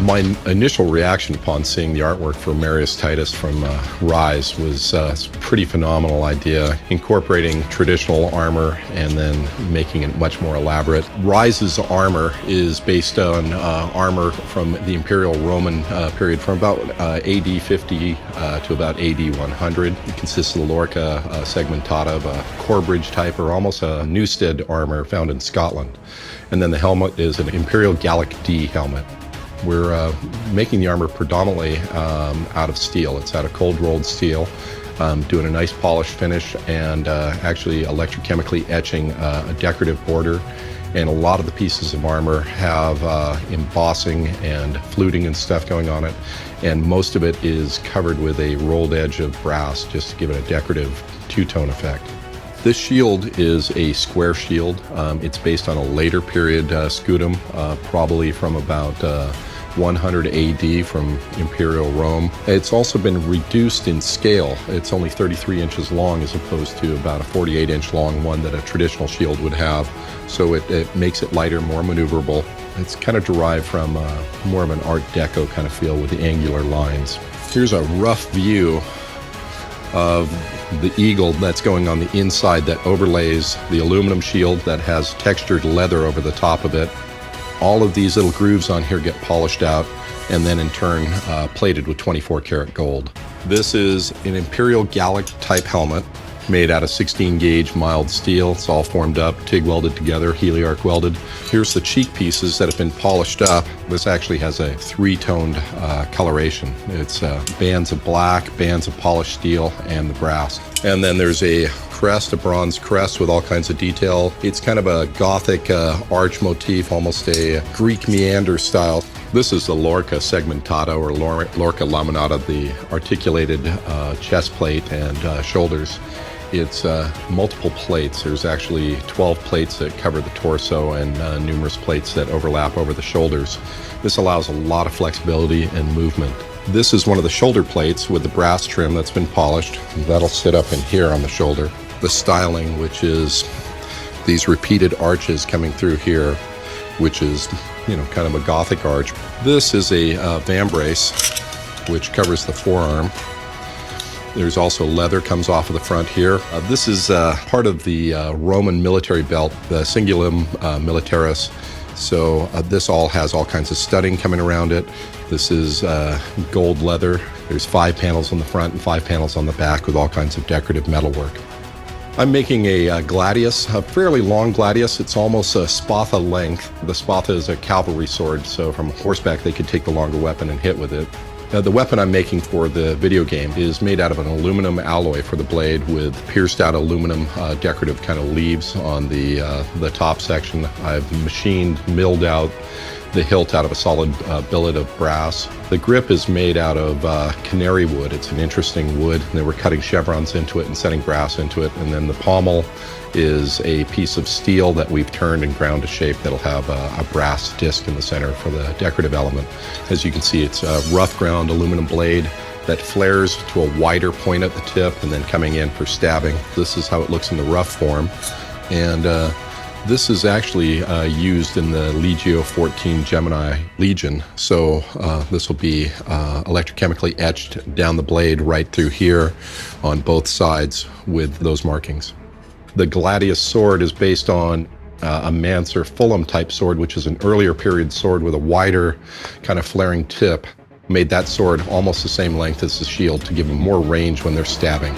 My initial reaction upon seeing the artwork for Marius Titus from Ryse was a pretty phenomenal idea, incorporating traditional armor and then making it much more elaborate. Ryse's armor is based on armor from the Imperial Roman period from about AD 50 to about AD 100. It consists of the lorca segmentata of a Corbridge type or almost a Newstead armor found in Scotland. And then the helmet is an Imperial Gallic D helmet. We're making the armor predominantly out of steel. It's out of cold rolled steel, doing a nice polished finish and actually electrochemically etching a decorative border. And a lot of the pieces of armor have embossing and fluting and stuff going on it. And most of it is covered with a rolled edge of brass just to give it a decorative two-tone effect. This shield is a square shield. It's based on a later period scutum, probably from about 100 AD from Imperial Rome. It's also been reduced in scale. It's only 33 inches long as opposed to about a 48-inch long one that a traditional shield would have. So it makes it lighter, more maneuverable. It's kind of derived from more of an Art Deco kind of feel with the angular lines. Here's a rough view of the eagle that's going on the inside that overlays the aluminum shield that has textured leather over the top of it. All of these little grooves on here get polished out and then in turn plated with 24 karat gold. This is an Imperial Gallic type helmet made out of 16 gauge mild steel. It's all formed up, TIG welded together, heliarc welded. Here's the cheek pieces that have been polished up. This actually has a three-toned coloration. It's bands of black, bands of polished steel, and the brass. And then there's a crest, a bronze crest with all kinds of detail. It's kind of a Gothic arch motif, almost a Greek meander style. This is the lorca segmentata or lorca laminata, the articulated chest plate and shoulders. It's multiple plates. There's actually 12 plates that cover the torso and numerous plates that overlap over the shoulders. This allows a lot of flexibility and movement. This is one of the shoulder plates with the brass trim that's been polished. That'll sit up in here on the shoulder. The styling, which is these repeated arches coming through here, which is, kind of a Gothic arch. This is a vambrace, which covers the forearm. There's also leather comes off of the front here. This is part of the Roman military belt, the Cingulum Militaris. So this all has all kinds of studding coming around it. This is gold leather. There's 5 panels on the front and 5 panels on the back with all kinds of decorative metalwork. I'm making a gladius, a fairly long gladius. It's almost a spatha length. The spatha is a cavalry sword, so from horseback they could take the longer weapon and hit with it. The weapon I'm making for the video game is made out of an aluminum alloy for the blade with pierced out aluminum decorative kind of leaves on the top section. I've milled out the hilt out of a solid billet of brass. The grip is made out of canary wood. It's an interesting wood. And they were cutting chevrons into it and setting brass into it. And then the pommel is a piece of steel that we've turned and ground to shape that'll have a brass disc in the center for the decorative element. As you can see, it's a rough ground aluminum blade that flares to a wider point at the tip and then coming in for stabbing. This is how it looks in the rough form. And this is actually used in the Legio 14 Gemini Legion. So this will be electrochemically etched down the blade right through here on both sides with those markings. The gladius sword is based on a Manser Fulham type sword, which is an earlier period sword with a wider kind of flaring tip. Made that sword almost the same length as the shield to give them more range when they're stabbing.